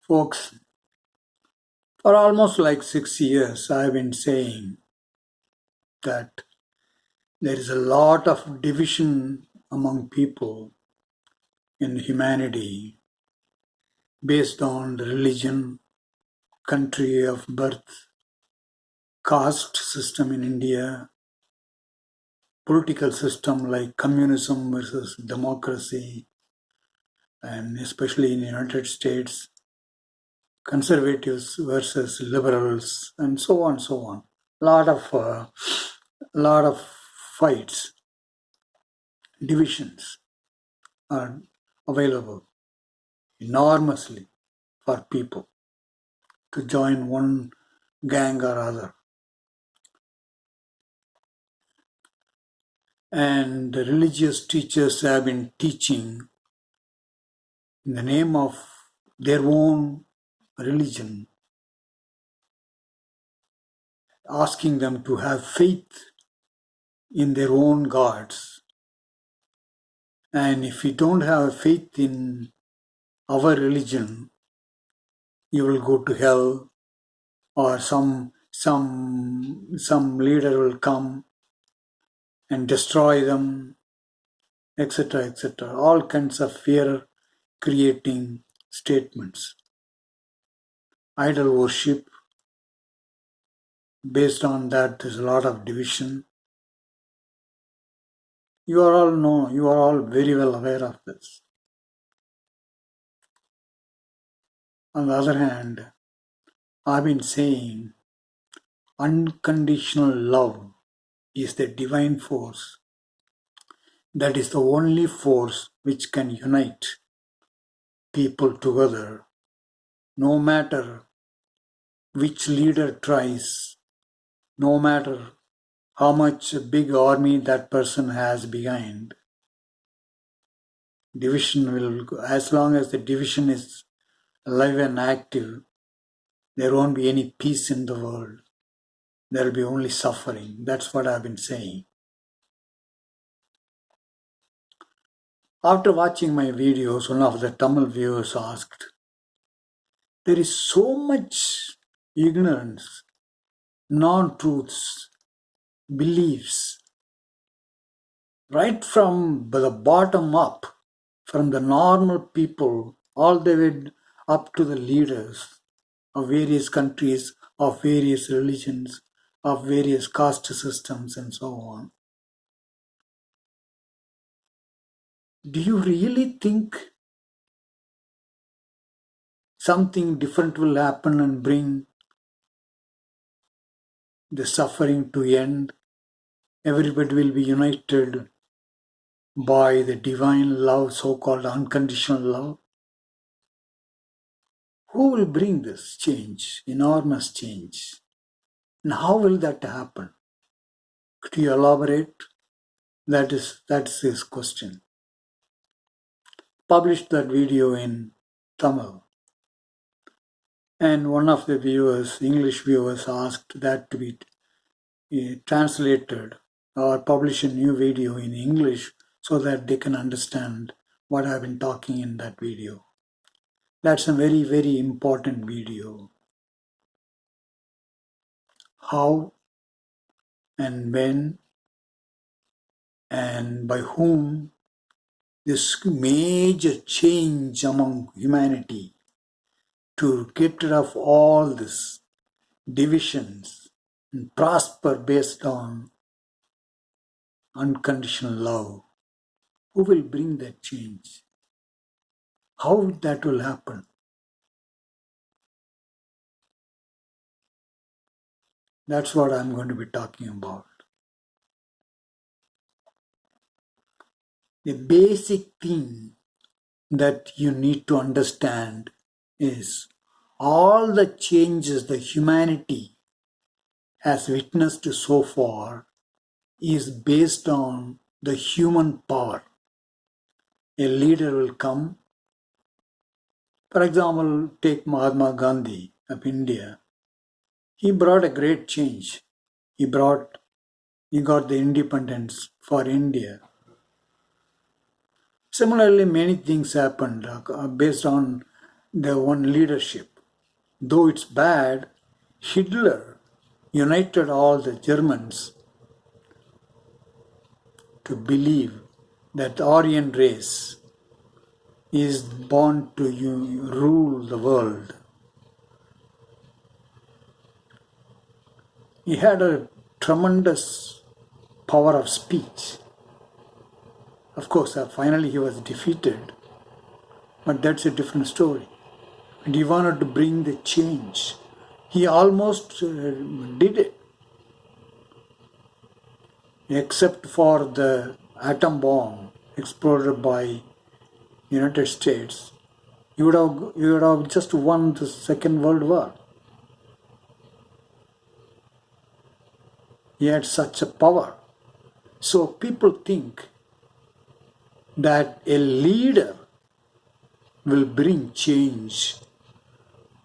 Folks, for almost like 6 years, I've been saying that there is a lot of division among people in humanity based on the religion, country of birth, caste system in India, political system like communism versus democracy, and especially in the United States, conservatives versus liberals, and so on, so on. Lot of fights, divisions are available enormously for people to join one gang or other. And the religious teachers have been teaching in the name of their own religion, asking them to have faith in their own gods. And if you don't have faith in our religion, you will go to hell, or some leader will come and destroy them, etc., etc. All kinds of fear-creating statements. Idol worship, based on that, there's a lot of division. You are all very well aware of this. On the other hand, I've been saying unconditional love is the divine force. That is the only force which can unite people together, no matter which leader tries, no matter how much big army that person has behind. Division will, as long as the division is alive and active, there won't be any peace in the world. There will be only suffering. That's what I've been saying. After watching my videos, one of the Tamil viewers asked, there is so much ignorance, non-truths, beliefs, right from the bottom up, from the normal people all the way up to the leaders of various countries, of various religions, of various caste systems, and so on. Do you really think something different will happen and bring the suffering to end? Everybody will be united by the divine love, so-called unconditional love. Who will bring this change, enormous change? And how will that happen? Could you elaborate? That's his question. Published that video in Tamil. And one of the viewers, English viewers, asked that to be translated or publish a new video in English so that they can understand what I've been talking in that video. That's a very, very important video. How and when and by whom this major change among humanity to get rid of all this divisions and prosper based on unconditional love. Who will bring that change? How that will happen? That's what I'm going to be talking about. The basic thing that you need to understand is all the changes the humanity has witnessed so far is based on the human power. A leader will come. For example, take Mahatma Gandhi of India. He brought a great change. He got the independence for India. Similarly, many things happened based on their own leadership. Though it's bad, Hitler united all the Germans to believe that the Aryan race is born to rule the world. He had a tremendous power of speech. Of course, finally he was defeated, but that's a different story. And he wanted to bring the change. He almost did it, except for the atom bomb exploded by United States. He would have just won the Second World War. He had such a power. So people think that a leader will bring change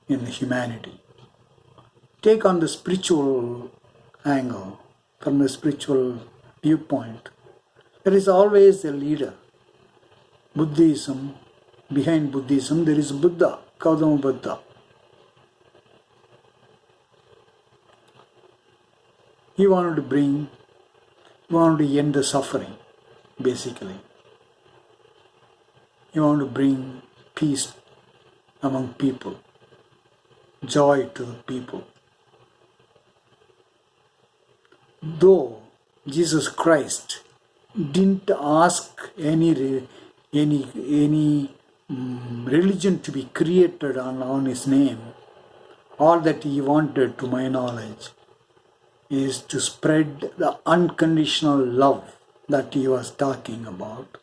in humanity. Take on the spiritual angle, from the spiritual viewpoint. There is always a leader. Buddhism, behind Buddhism, there is Buddha, Gautama Buddha. He wanted to end the suffering, basically. He wanted to bring peace among people, joy to the people. Though Jesus Christ didn't ask any religion to be created on his name, all that he wanted, to my knowledge, is to spread the unconditional love that he was talking about.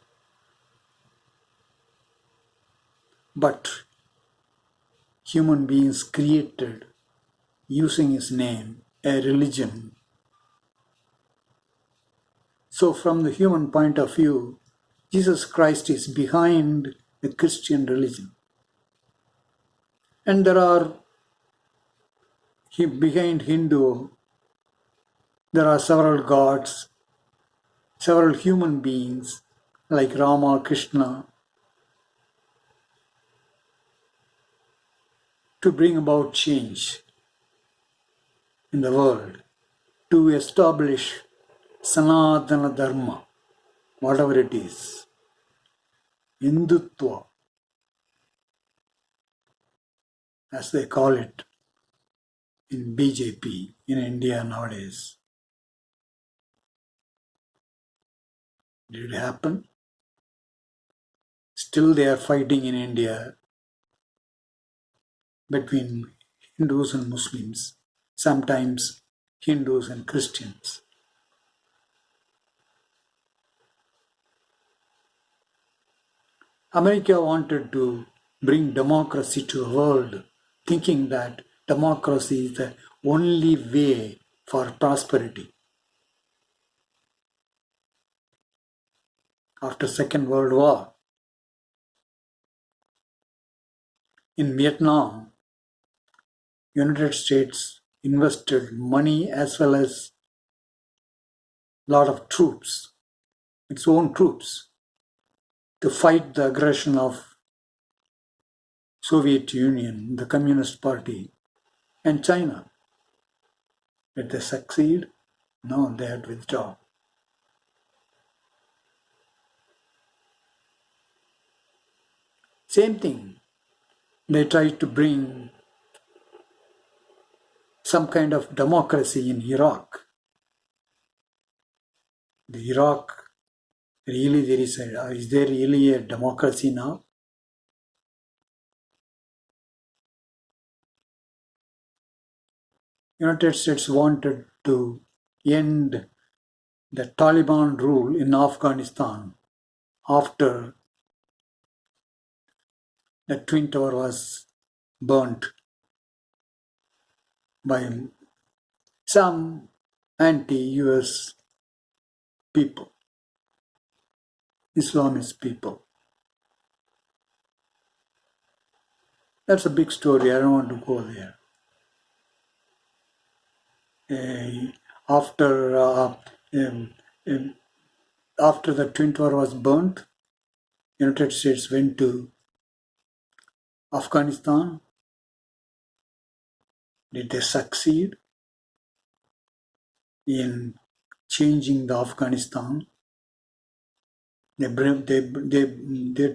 But human beings created, using his name, a religion. So from the human point of view, Jesus Christ is behind the Christian religion. And behind Hindu, there are several gods, several human beings like Rama, Krishna, to bring about change in the world, to establish Sanatana Dharma, whatever it is, Hindutva, as they call it in BJP in India nowadays. Did it happen? Still they are fighting in India between Hindus and Muslims, sometimes Hindus and Christians. America wanted to bring democracy to the world, thinking that democracy is the only way for prosperity. After Second World War, in Vietnam, United States invested money as well as a lot of troops, its own troops, to fight the aggression of Soviet Union, the Communist Party, and China. Did they succeed? No, they had withdrawn. Same thing. They tried to bring some kind of democracy in Iraq. The Iraq, really is there really a democracy now? United States wanted to end the Taliban rule in Afghanistan after the Twin Tower was burnt by some anti-US people, Islamist people. That's a big story. I don't want to go there. After the Twin Tower was burnt, United States went to Afghanistan, did they succeed in changing the Afghanistan? They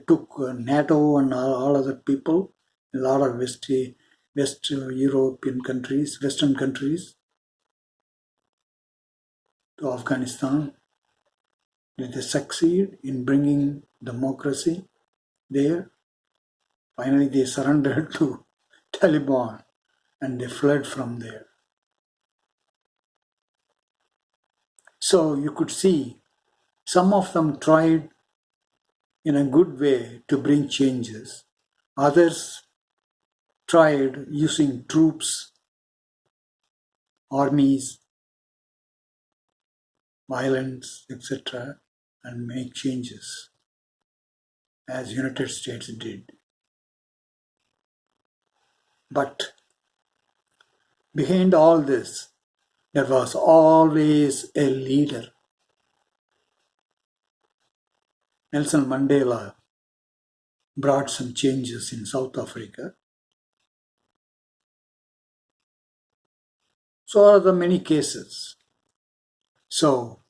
took NATO and all other people, a lot of West European countries, Western countries, to Afghanistan. Did they succeed in bringing democracy there? Finally, they surrendered to Taliban and they fled from there. So you could see some of them tried in a good way to bring changes. Others tried using troops, armies, violence, etc., and make changes, as United States did. But behind all this, there was always a leader. Nelson Mandela brought some changes in South Africa. So are the many cases. So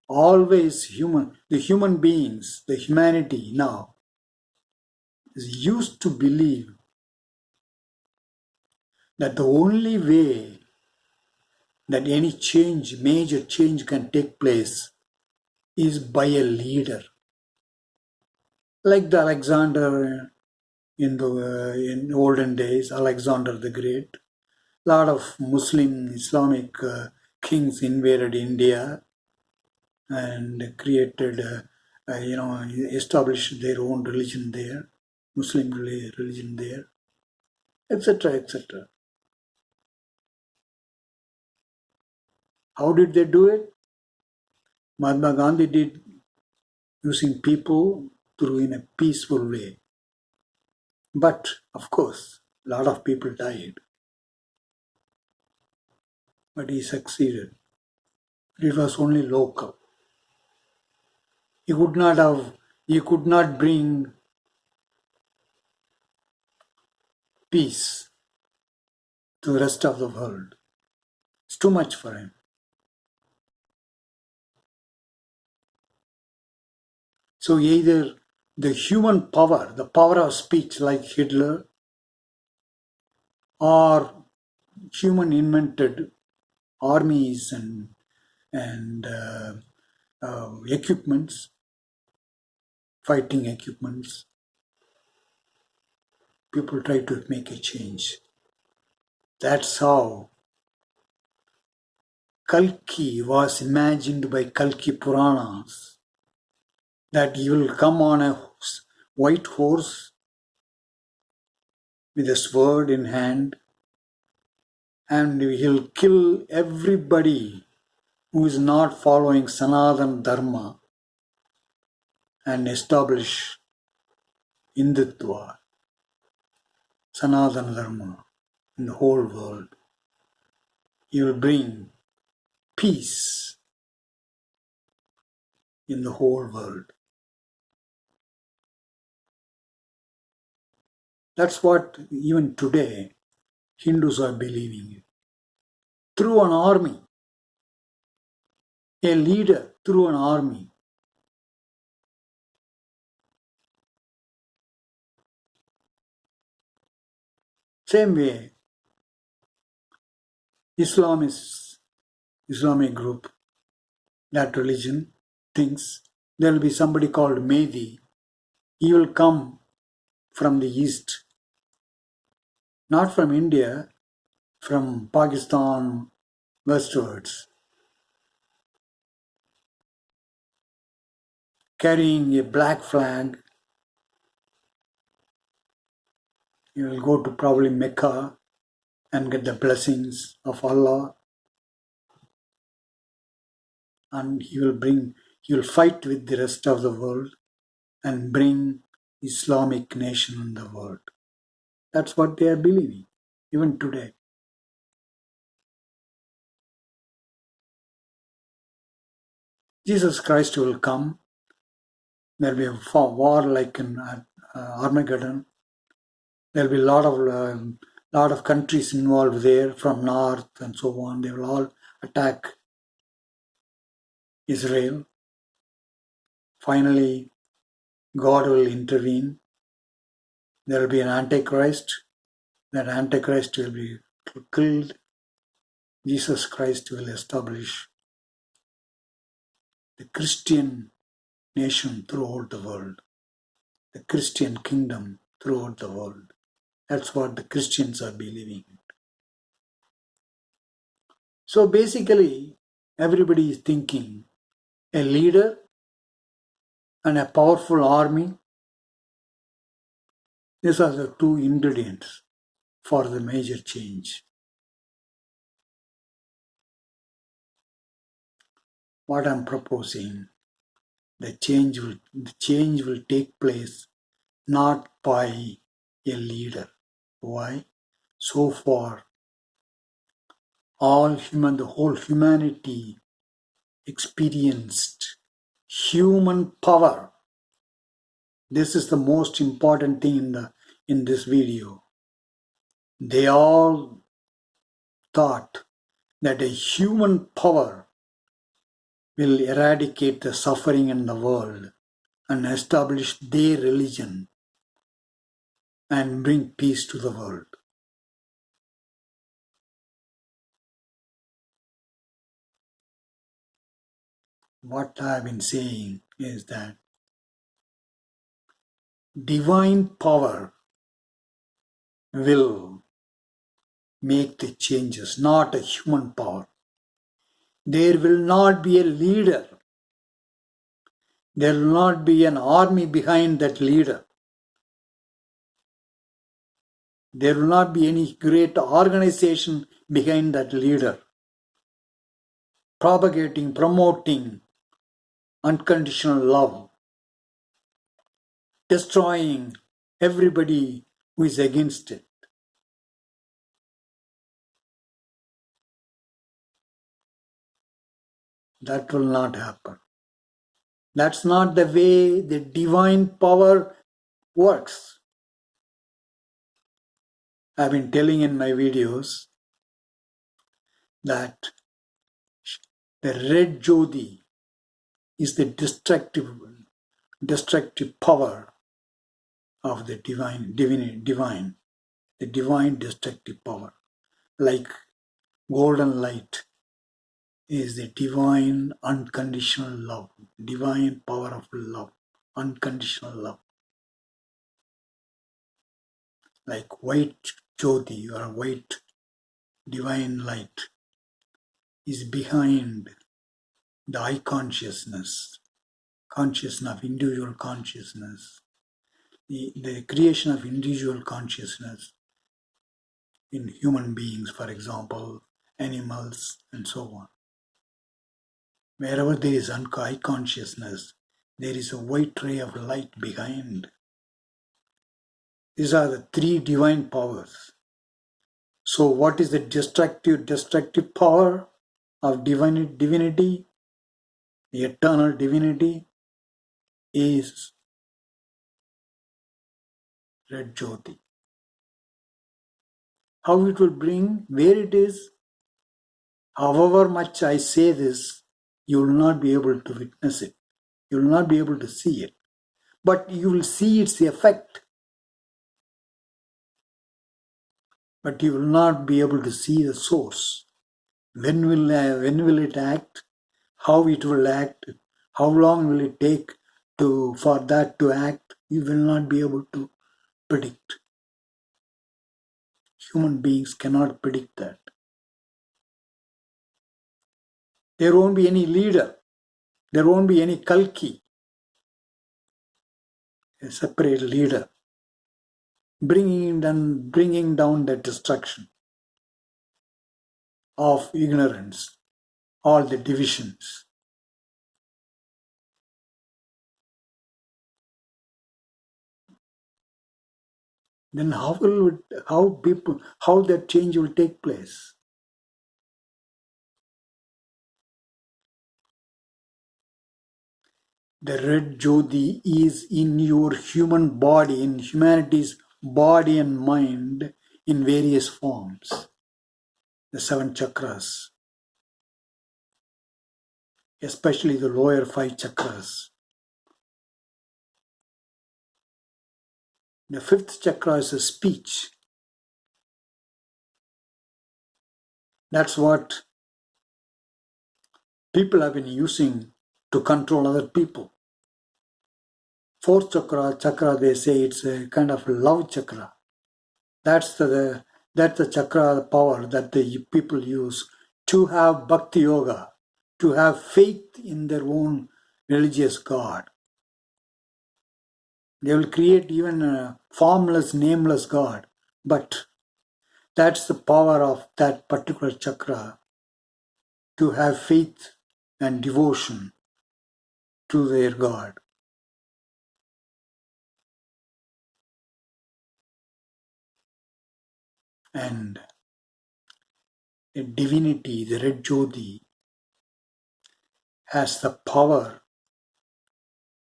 always the human beings, the humanity now is used to believe that the only way that any change, major change can take place is by a leader. Like the Alexander in olden days, Alexander the Great. A lot of Muslim, Islamic kings invaded India and created, established their own religion there, Muslim religion there, etc., etc. How did they do it? Mahatma Gandhi did using people through in a peaceful way. But, of course, a lot of people died. But he succeeded. It was only local. He could not bring peace to the rest of the world. It's too much for him. So either the human power, the power of speech like Hitler, or human invented armies and equipments, fighting equipments, people try to make a change. That's how Kalki was imagined by Kalki Puranas, that he will come on a white horse with a sword in hand and he'll kill everybody who is not following Sanatana Dharma and establish Hindutva, Sanatana Dharma in the whole world. He will bring peace in the whole world. That's what even today Hindus are believing. Through an army, a leader through an army. Same way, Islamic group, that religion thinks there will be somebody called Mehdi. He will come from the east, not from India, from Pakistan westwards, carrying a black flag. He will go to probably Mecca and get the blessings of Allah, and he will fight with the rest of the world and bring Islamic nation in the world. That's what they are believing, even today. Jesus Christ will come. There will be a war like in Armageddon. There'll be a lot of countries involved there from north and so on. They will all attack Israel. Finally, God will intervene. There will be an Antichrist. That Antichrist will be killed. Jesus Christ will establish the Christian nation throughout the world, the Christian kingdom throughout the world. That's what the Christians are believing. So basically, everybody is thinking a leader and a powerful army. These are the two ingredients for the major change. What I'm proposing, the change will take place not by a leader. Why? So far, the whole humanity experienced human power. This is the most important thing in this video. They all thought that a human power will eradicate the suffering in the world and establish their religion and bring peace to the world. What I have been saying is that divine power will make the changes, not a human power. There will not be a leader. There will not be an army behind that leader. There will not be any great organization behind that leader, propagating, promoting unconditional love, destroying everybody who is against it. That will not happen. That's not the way the divine power works. I've been telling in my videos that the red Jyoti is the destructive power of the divine destructive power. Like golden light is the divine unconditional love, divine power of love, unconditional love. Like white Jyoti or white divine light is behind the I consciousness of individual consciousness, the creation of individual consciousness in human beings, for example, animals, and so on. Wherever there is I consciousness, there is a white ray of light behind. These are the three divine powers. So what is the destructive power of divinity? The eternal divinity is red Jyoti. How it will bring, where it is, however much I say this, you will not be able to witness it. You will not be able to see it. But you will see its effect. But you will not be able to see the source. When will it act? How it will act? How long will it take for that to act? You will not be able to predict. Human beings cannot predict that. There won't be any leader. There won't be any kalki, a separate leader, bringing down the destruction of ignorance, all the divisions. Then how that change will take place? The red Jyoti is in your human body, in humanity's body and mind in various forms. The 7 chakras, especially the lower 5 chakras. The 5th chakra is a speech. That's what people have been using to control other people. 4th chakra, they say it's a kind of love chakra. That's the chakra power that the people use to have bhakti yoga, to have faith in their own religious God. They will create even a formless, nameless God, but that's the power of that particular chakra, to have faith and devotion to their God. And a divinity, the red Jyoti, has the power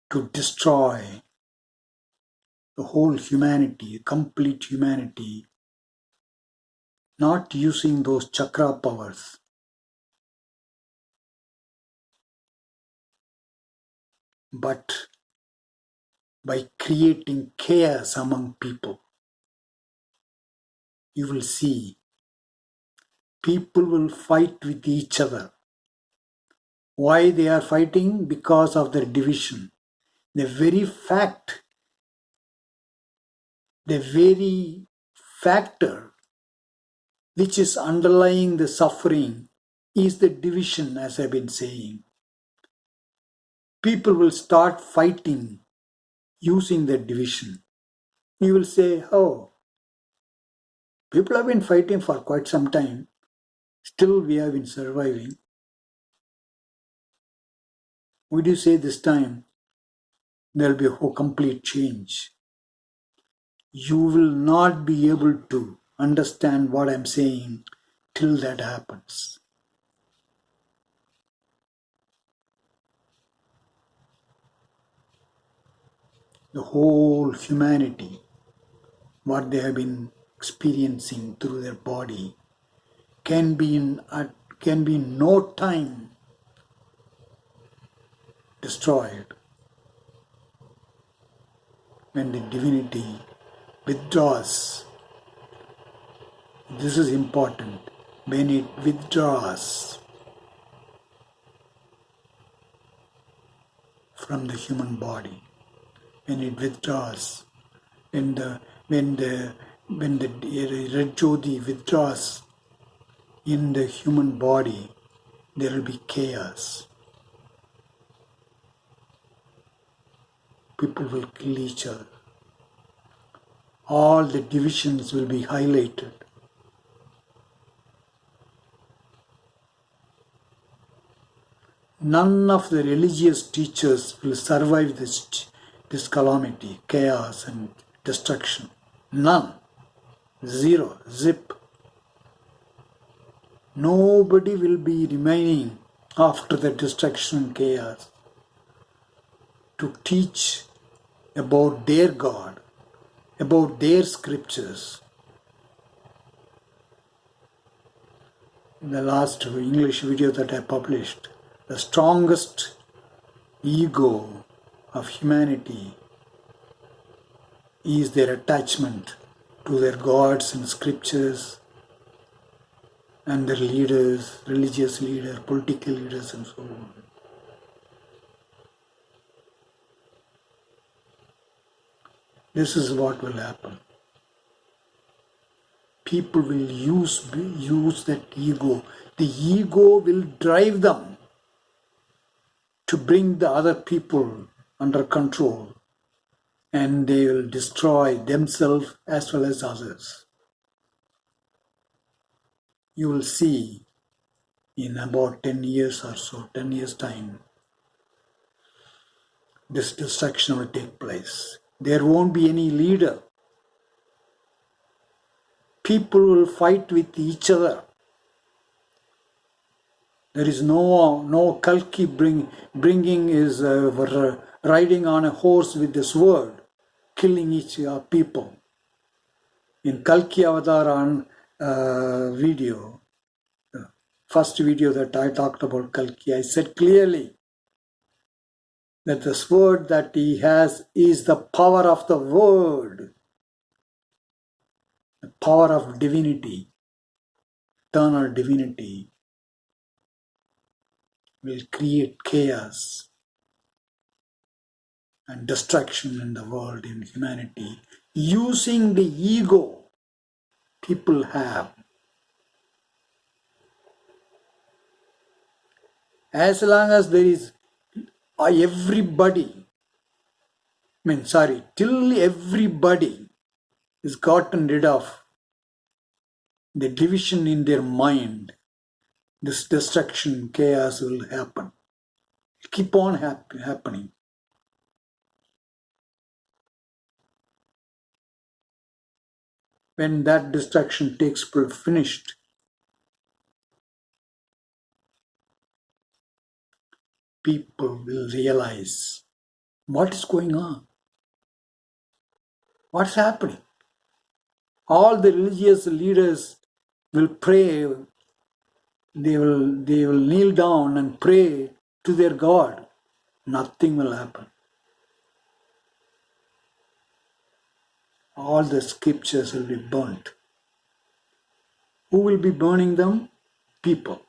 to destroy the whole humanity, complete humanity, not using those chakra powers, but by creating chaos among people. You will see people will fight with each other. Why they are fighting? Because of their division. The very factor which is underlying the suffering is the division, as I've been saying. People will start fighting using the division. You will say, oh, people have been fighting for quite some time. Still we have been surviving. Would you say this time there will be a complete change? You will not be able to understand what I'm saying till that happens. The whole humanity, what they have been experiencing through their body, can be in no time destroyed when the divinity withdraws. This is important. When it withdraws from the human body, when it withdraws, when the red Jyoti withdraws in the human body, there will be chaos. People will kill each other. All the divisions will be highlighted. None of the religious teachers will survive this calamity, chaos and destruction. None. Zero. Zip. Nobody will be remaining after the destruction and chaos to teach about their God, about their scriptures. In the last English video that I published, the strongest ego of humanity is their attachment to their gods and scriptures and their leaders, religious leaders, political leaders, and so on. This is what will happen. People will use that ego. The ego will drive them to bring the other people under control, and they will destroy themselves as well as others. You will see in about 10 years or so, 10 years time, this destruction will take place. There won't be any leader. People will fight with each other. There is no kalki bringing his riding on a horse with the sword, killing each people. In Kalki Avataran video, the first video that I talked about Kalki, I said clearly that the sword that he has is the power of the word, the power of divinity, eternal divinity will create chaos and destruction in the world, in humanity, using the ego people have. As long as there is till everybody is gotten rid of the division in their mind, this destruction, chaos will happen. Keep on happening. When that destruction takes finished, people will realize what is going on, what's happening. All the religious leaders will pray, they will kneel down and pray to their God. Nothing will happen. All the scriptures will be burnt. Who will be burning them? People.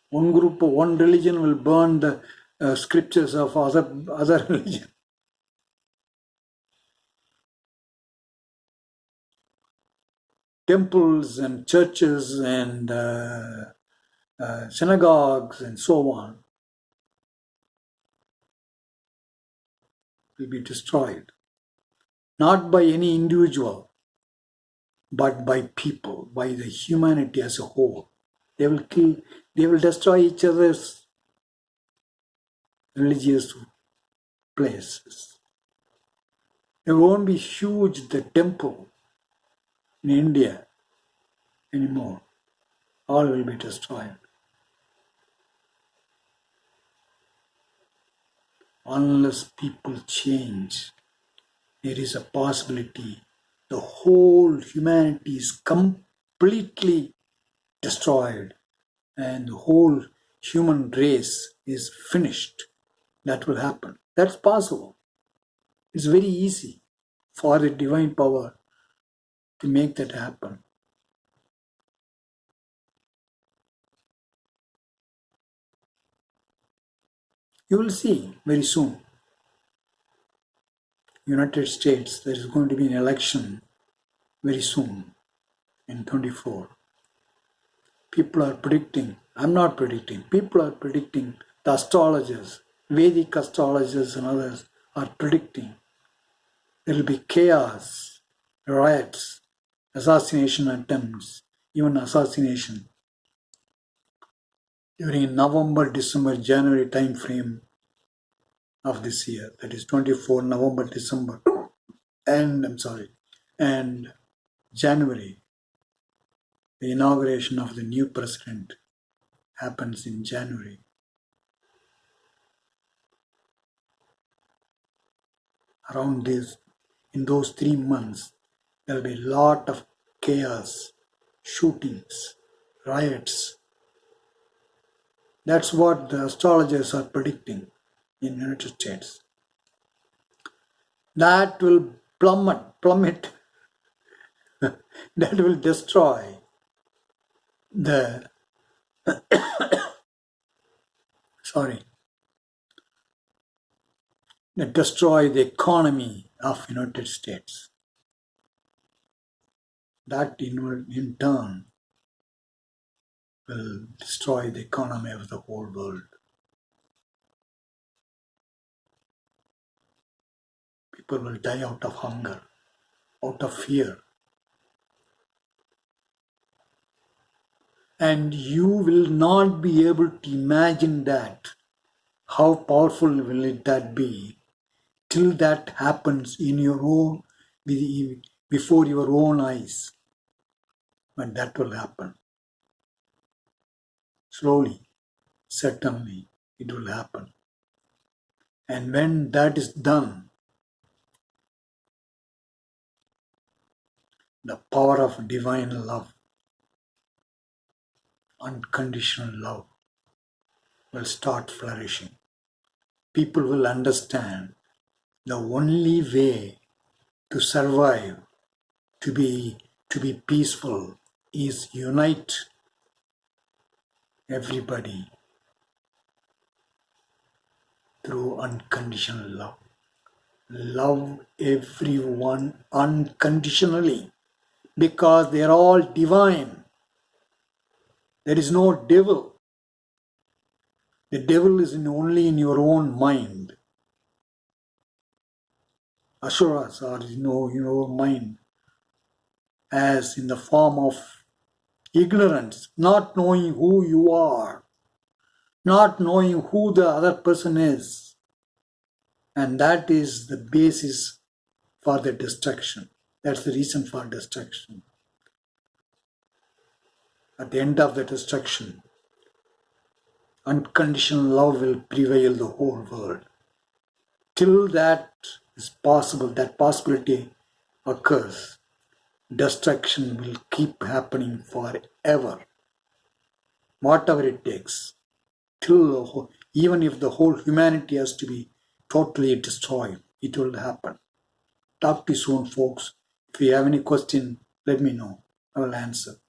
One group, one religion will burn the scriptures of other religion. Temples and churches and synagogues and so on will be destroyed. Not by any individual, but by people, by the humanity as a whole. They will kill, they will destroy each other's religious places. There won't be huge the temple in India anymore. All will be destroyed. Unless people change, there is a possibility the whole humanity is completely destroyed and the whole human race is finished. That will happen. That's possible. It's very easy for the divine power to make that happen. You will see very soon. United States, there is going to be an election very soon in 24. People are predicting, I'm not predicting, people are predicting, the astrologers, Vedic astrologers and others are predicting there will be chaos, riots, assassination attempts, even assassination during November, December, January time frame of this year. That is 24 November, December, and January. The inauguration of the new president happens in January. Around this, in those 3 months, there will be a lot of chaos, shootings, riots. That's what the astrologers are predicting in the United States. That will plummet, that will destroy the, destroy the economy of United States. That in turn will destroy the economy of the whole world. People will die out of hunger, out of fear. And you will not be able to imagine that. How powerful will that be till that happens in your own, before your own eyes. But that will happen. Slowly, certainly, it will happen. And when that is done, the power of divine love, unconditional love, will start flourishing. People will understand the only way to survive, to be peaceful, is unite everybody through unconditional love. Love everyone unconditionally because they are all divine. There is no devil. The devil is only in your own mind. Asuras are in your mind as in the form of ignorance, not knowing who you are, not knowing who the other person is. And that is the basis for the destruction. That's the reason for destruction. At the end of the destruction, unconditional love will prevail the whole world. Till that is possible, that possibility occurs, destruction will keep happening forever. Whatever it takes. Even if the whole humanity has to be totally destroyed, it will happen. Talk to you soon, folks. If you have any question, let me know. I will answer.